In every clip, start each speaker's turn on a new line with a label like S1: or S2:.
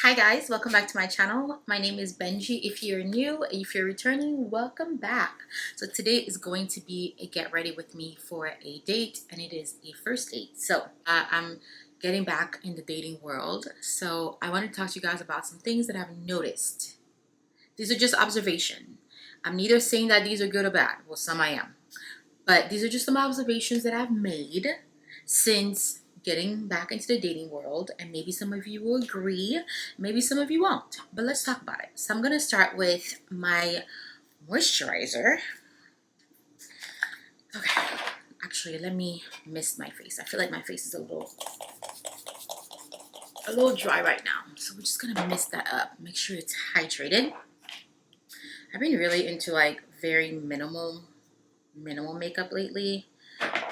S1: Hi guys, welcome back to my channel. My name is Benji. If you're new, if you're returning, welcome back. So today is going to be a get ready with me for a date, and it is a first date. So I'm getting back in the dating world. So I want to talk to you guys about some things that I've noticed. These are just observation. I'm neither saying that these are good or bad. Well, some I am. But these are just some observations that I've made since getting back into the dating world, and maybe some of you will agree, maybe some of you won't, but let's talk about it. So I'm going to start with my moisturizer. Okay, actually let me mist my face. I feel like my face is a little dry right now, so we're just gonna mist that up, make sure it's hydrated. I've been really into like very minimal makeup lately,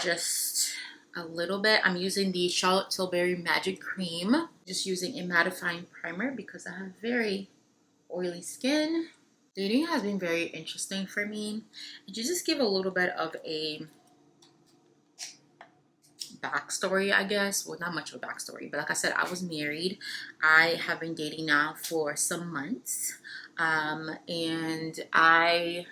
S1: just a little bit. I'm using the Charlotte Tilbury Magic Cream. Just using a mattifying primer because I have very oily skin. Dating has been very interesting for me. And to just give a little bit of a backstory, I guess. Well, not much of a backstory, but like I said, I was married. I have been dating now for some months. And I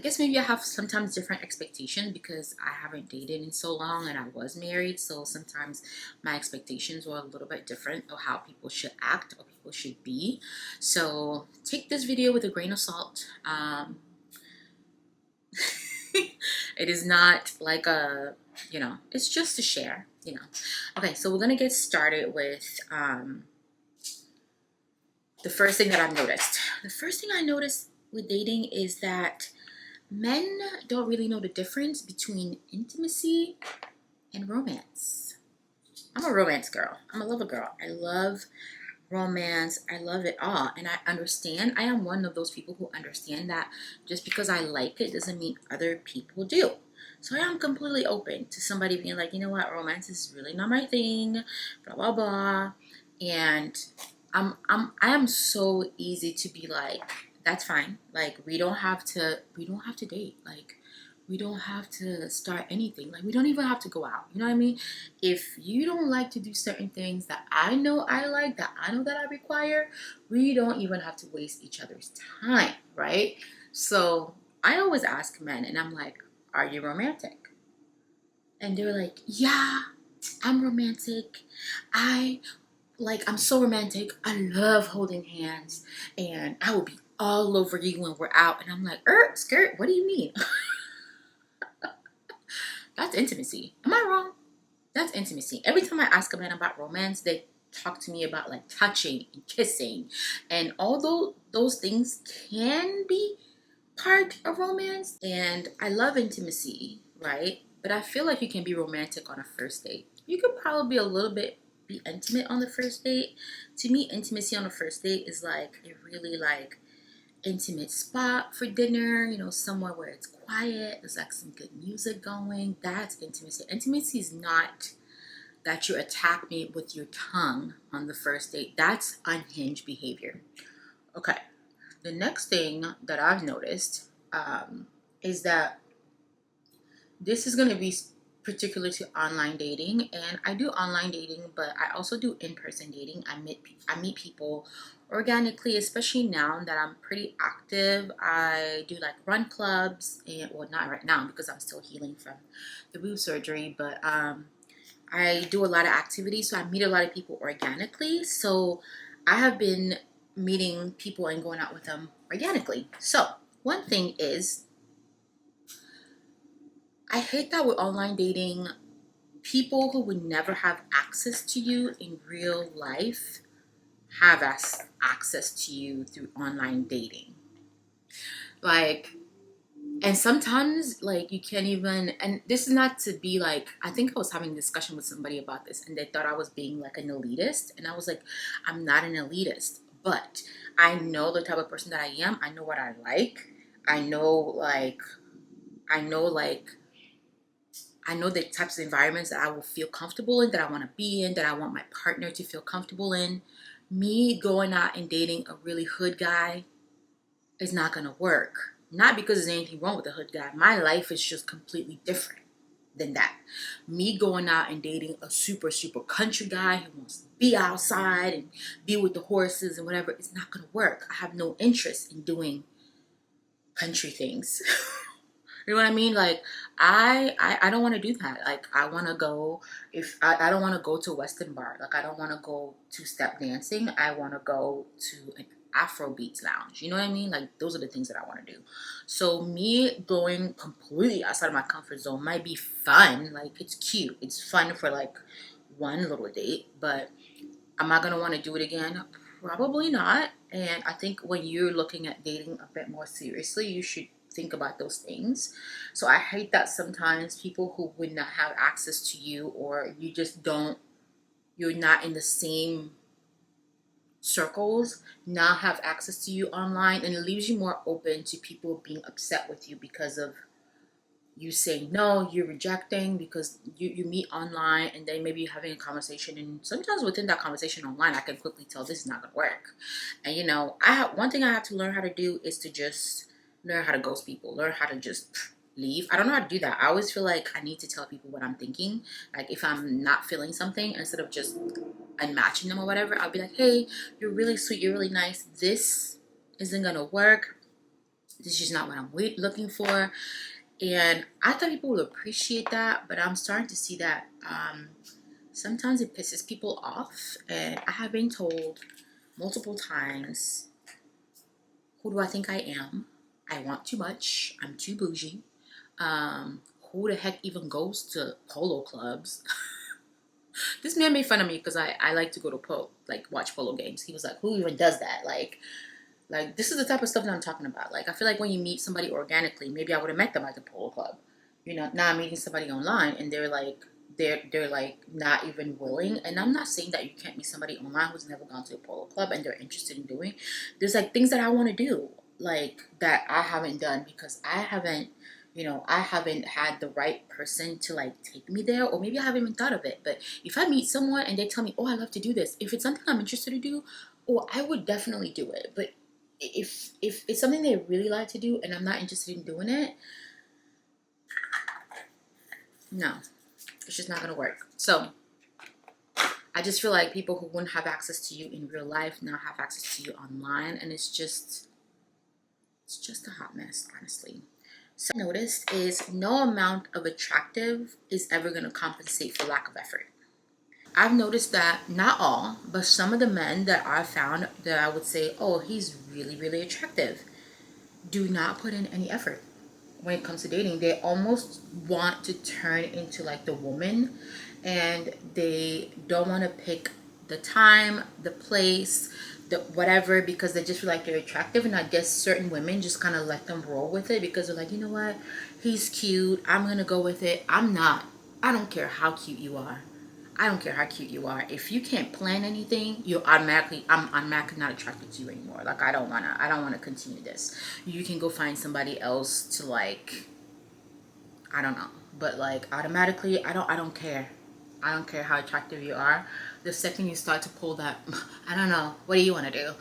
S1: guess maybe I have sometimes different expectations because I haven't dated in so long and I was married. So sometimes my expectations were a little bit different of how people should act or people should be. So take this video with a grain of salt. It is not like it's just to share. Okay, so we're going to get started with the first thing that I've noticed. The first thing I noticed with dating is that men don't really know the difference between intimacy and romance. I'm a romance girl. I'm a lover girl. I love romance. I love it all. And I understand. I am one of those people who understand that just because I like it doesn't mean other people do. So I am completely open to somebody being like, you know what, romance is really not my thing, blah, blah, blah. And I am so easy to be like, that's fine. Like we don't have to date. Like we don't have to start anything. Like we don't even have to go out. You know what I mean? If you don't like to do certain things that I know I like, that I know that I require, we don't even have to waste each other's time, right? So I always ask men and I'm like, are you romantic? And they're like, yeah, I'm romantic. I'm so romantic. I love holding hands and I will be all over you when we're out. And I'm like, skirt, what do you mean? That's intimacy. Am I wrong? That's intimacy. Every time I ask a man about romance, they talk to me about like touching and kissing. And although those things can be part of romance, and I love intimacy, right? But I feel like you can be romantic on a first date. You could probably be a little bit be intimate on the first date. To me, intimacy on the first date is like a really like intimate spot for dinner, somewhere where it's quiet, there's like some good music going. That's intimacy. Intimacy is not that you attack me with your tongue on the first date. That's unhinged behavior. Okay, the next thing that I've noticed is that this is going to be particular to online dating, and I do online dating, but I also do in-person dating. I meet people organically, especially now that I'm pretty active. I do like run clubs, and well, not right now because I'm still healing from the boob surgery, but I do a lot of activities, so I meet a lot of people organically. So I have been meeting people and going out with them organically. So one thing is, I hate that with online dating, people who would never have access to you in real life have access to you through online dating. Like, and sometimes, like, you can't even, and this is not to be like, I think I was having a discussion with somebody about this, and they thought I was being like an elitist. And I was like, I'm not an elitist, but I know the type of person that I am. I know what I like. I know, like, I know, like, I know the types of environments that I will feel comfortable in, that I want to be in, that I want my partner to feel comfortable in. Me going out and dating a really hood guy is not going to work. Not because there's anything wrong with the hood guy. My life is just completely different, than that. Me going out and dating a super country guy who wants to be outside and be with the horses and whatever, it's not gonna work. I have no interest in doing country things. You know what I mean? Like, I don't want to do that. Like, I want to go, if I don't want to go to a Western bar. Like, I don't want to go to step dancing. I want to go to an Afrobeats lounge. You know what I mean? Like, those are the things that I want to do. So me going completely outside of my comfort zone might be fun. Like, it's cute. It's fun for like one little date, but am I gonna want to do it again? Probably not. And I think when you're looking at dating a bit more seriously, you should think about those things. So I hate that sometimes people who would not have access to you, or you just don't, you're not in the same circles, now have access to you online, and it leaves you more open to people being upset with you because of you saying no, you're rejecting because you meet online, and then maybe you're having a conversation, and sometimes within that conversation online I can quickly tell this is not gonna work. And you know, one thing I have to learn how to do is to just learn how to ghost people, learn how to just leave. I don't know how to do that. I always feel like I need to tell people what I'm thinking. Like, if I'm not feeling something, instead of just unmatching them or whatever, I'll be like, hey, you're really sweet, you're really nice, this isn't gonna work, this is just not what I'm looking for. And I thought people would appreciate that, but I'm starting to see that sometimes it pisses people off. And I have been told multiple times, who do I think I am? I want too much. I'm too bougie. Who the heck even goes to polo clubs? This man made fun of me because I like to go to watch polo games. He was like, who even does that? Like, this is the type of stuff that I'm talking about. Like, I feel like when you meet somebody organically, maybe I would have met them at the polo club. You know, now I'm meeting somebody online, and they're like not even willing. And I'm not saying that you can't meet somebody online who's never gone to a polo club and they're interested in doing. There's like things that I want to do, like, that I haven't done because I haven't had the right person to like take me there, or maybe I haven't even thought of it. But if I meet someone and they tell me, oh, I love to do this, if it's something I'm interested to do, I would definitely do it. But if it's something they really like to do and I'm not interested in doing it, no, it's just not gonna work. So I just feel like people who wouldn't have access to you in real life now have access to you online, and it's just a hot mess, honestly. So what I noticed is no amount of attractive is ever gonna compensate for lack of effort. I've noticed that not all, but some of the men that I've found that I would say, oh, he's really, really attractive, do not put in any effort when it comes to dating. They almost want to turn into like the woman, and they don't want to pick the time, the place, the whatever, because they just feel like they're attractive. And I guess certain women just kind of let them roll with it because they're like, you know what, he's cute, I'm gonna go with it. I'm not. I don't care how cute you are. I don't care how cute you are. If you can't plan anything, I'm automatically not attracted to you anymore. Like, I don't wanna continue this. You can go find somebody else to, like, I don't know. But like, automatically, I don't care. I don't care how attractive you are. The second you start to pull that, I don't know, what do you want to do?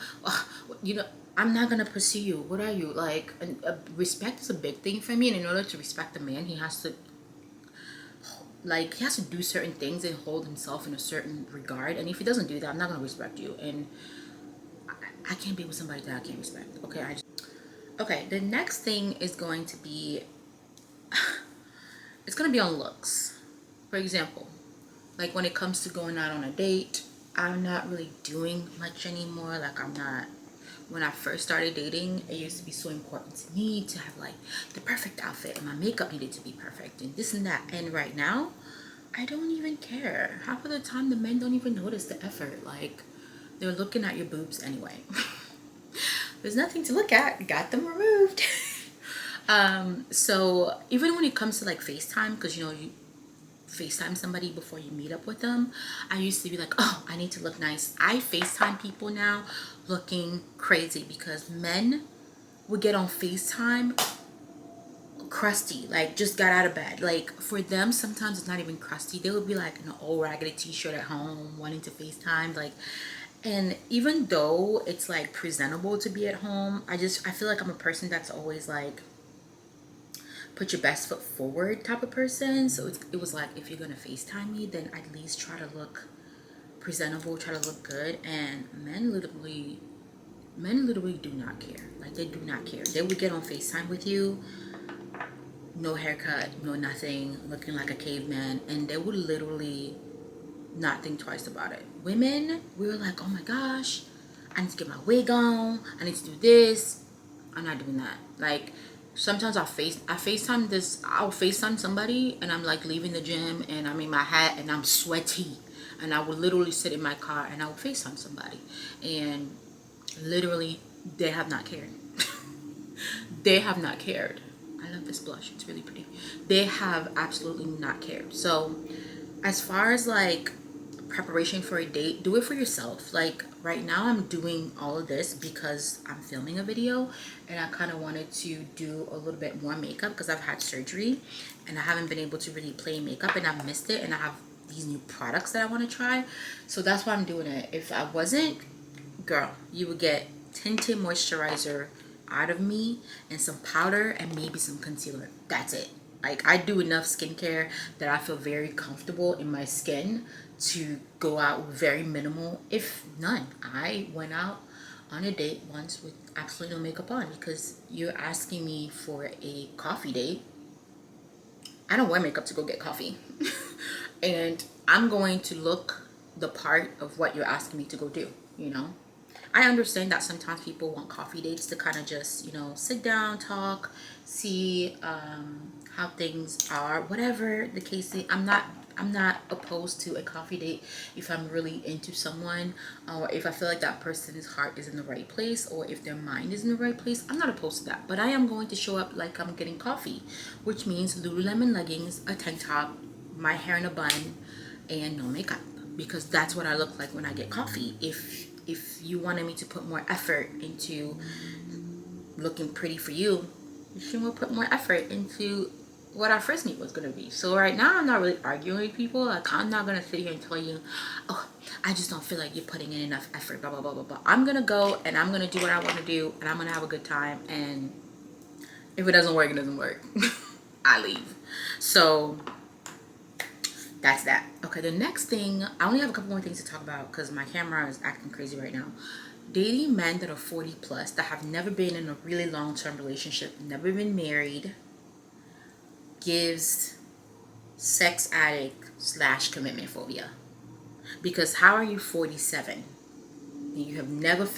S1: You know, I'm not gonna pursue you. What are you like? Respect is a big thing for me, and in order to respect a man, he has to do certain things and hold himself in a certain regard. And if he doesn't do that, I'm not gonna respect you. And I can't be with somebody that I can't respect. Okay. The next thing is going to be it's gonna be on looks. For example, like when it comes to going out on a date, I'm not really doing much anymore. Like, I'm not. When I first started dating, it used to be so important to me to have like the perfect outfit, and my makeup needed to be perfect and this and that. And right now, I don't even care. Half of the time, the men don't even notice the effort. Like, they're looking at your boobs anyway. There's nothing to look at. Got them removed. So even when it comes to like FaceTime, because you FaceTime somebody before you meet up with them, I used to be like, oh, I need to look nice. I FaceTime people now looking crazy because men would get on FaceTime crusty, like just got out of bed. Like, for them, sometimes it's not even crusty. They would be like in an old raggedy t-shirt at home wanting to FaceTime. Like, and even though it's like presentable to be at home, I feel like I'm a person that's always like put your best foot forward type of person. So it was like, if you're gonna FaceTime me, then at least try to look presentable, try to look good. And men literally do not care. Like, they do not care. They would get on FaceTime with you, no haircut, no nothing, looking like a caveman, and they would literally not think twice about it. Women, we were like, oh my gosh, I need to get my wig on, I need to do this. I'm not doing that. Like, sometimes I'll FaceTime somebody, and I'm like leaving the gym, and I'm in my hat, and I'm sweaty, and I would literally sit in my car, and I would FaceTime somebody, and literally, they have not cared. They have not cared. I love this blush, it's really pretty. They have absolutely not cared. So as far as like preparation for a date, do it for yourself. Like, right now I'm doing all of this because I'm filming a video, and I kind of wanted to do a little bit more makeup because I've had surgery and I haven't been able to really play makeup, and I've missed it, and I have these new products that I want to try. So that's why I'm doing it. If I wasn't, girl, you would get tinted moisturizer out of me and some powder and maybe some concealer. That's it. Like, I do enough skincare that I feel very comfortable in my skin to go out with very minimal, if none. I went out on a date once with absolutely no makeup on because you're asking me for a coffee date. I don't wear makeup to go get coffee. And I'm going to look the part of what you're asking me to go do, you know? I understand that sometimes people want coffee dates to kind of just, you know, sit down, talk, see how things are, whatever the case is. I'm not opposed to a coffee date if I'm really into someone, or if I feel like that person's heart is in the right place, or if their mind is in the right place. I'm not opposed to that, but I am going to show up like I'm getting coffee, which means Lululemon leggings, a tank top, my hair in a bun, and no makeup, because that's what I look like when I get coffee. If you wanted me to put more effort into looking pretty for you, you should put more effort into what our first meet was going to be. So right now, I'm not really arguing with people. Like, I'm not going to sit here and tell you, oh, I just don't feel like you're putting in enough effort, blah, blah, blah, blah, blah. I'm going to go, and I'm going to do what I want to do, and I'm going to have a good time. And if it doesn't work, it doesn't work. I leave. So that's that. Okay, the next thing, I only have a couple more things to talk about because my camera is acting crazy right now. Dating men that are 40 plus, that have never been in a really long-term relationship, never been married, gives sex addict / commitment phobia. Because how are you 47 and you have never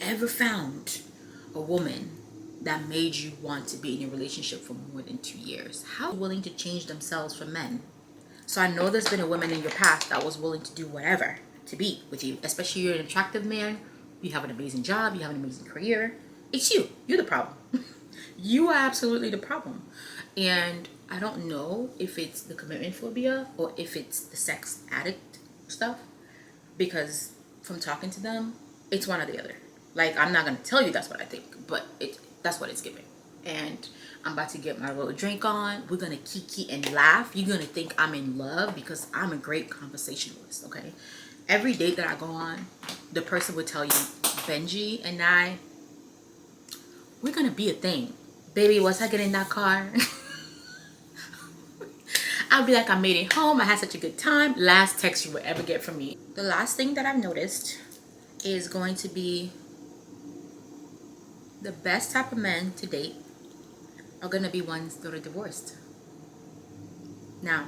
S1: ever found a woman that made you want to be in a relationship for more than 2 years? How are you willing to change themselves for men? So I know there's been a woman in your past that was willing to do whatever to be with you, especially you're an attractive man, you have an amazing job, you have an amazing career. It's you. You're the problem. You are absolutely the problem. And I don't know if it's the commitment phobia or if it's the sex addict stuff, because from talking to them, it's one or the other. Like, I'm not going to tell you that's what I think, but that's what it's giving. And I'm about to get my little drink on. We're going to kiki and laugh. You're going to think I'm in love because I'm a great conversationalist, okay? Every date that I go on, the person would tell you, Benji and I, we're going to be a thing. Baby, once I get in that car, I'll be like, I made it home. I had such a good time. Last text you will ever get from me. The last thing that I've noticed is going to be the best type of men to date are going to be ones that are divorced. Now,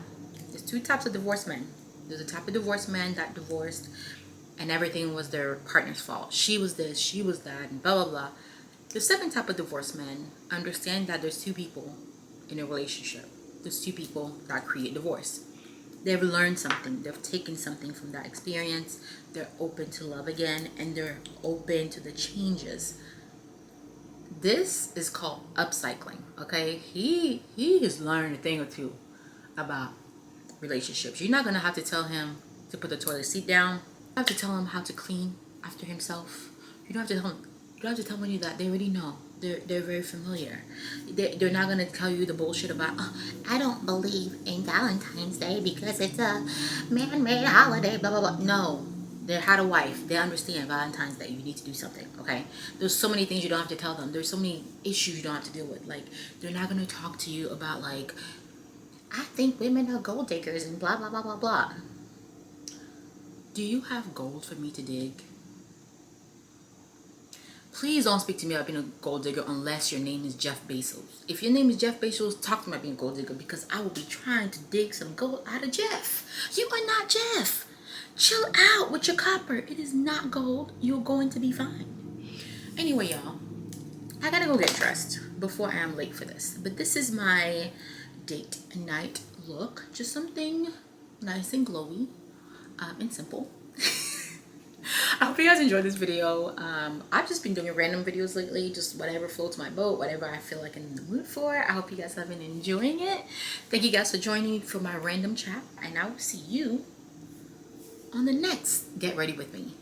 S1: there's two types of divorced men. There's a type of divorced man that divorced and everything was their partner's fault. She was this, she was that, and blah, blah, blah. The second type of divorced men understand that there's two people in a relationship. There's two people that create divorce. They've learned something. They've taken something from that experience. They're open to love again, and they're open to the changes. This is called upcycling, okay? He has learned a thing or two about relationships. You're not going to have to tell him to put the toilet seat down. You don't have to tell him how to clean after himself. You don't have to tell him. You don't have to tell him that. They already know. They're very familiar. They're not going to tell you the bullshit about, oh, I don't believe in Valentine's Day because it's a man-made holiday, blah, blah, blah. No. They had a wife. They understand Valentine's Day. You need to do something, okay? There's so many things you don't have to tell them. There's so many issues you don't have to deal with. Like, they're not going to talk to you about, like, I think women are gold diggers and blah, blah, blah, blah, blah. Do you have gold for me to dig? Please don't speak to me about being a gold digger unless your name is Jeff Bezos. If your name is Jeff Bezos, talk to me about being a gold digger, because I will be trying to dig some gold out of Jeff. You are not Jeff. Chill out with your copper. It is not gold. You're going to be fine. Anyway, y'all, I gotta go get dressed before I am late for this. But this is my date night look. Just something nice and glowy and simple. I hope you guys enjoyed this video. I've just been doing random videos lately, just whatever floats my boat, whatever I feel like I'm in the mood for. I hope you guys have been enjoying it. Thank you guys for joining me for my random chat, and I will see you on the next Get Ready With Me.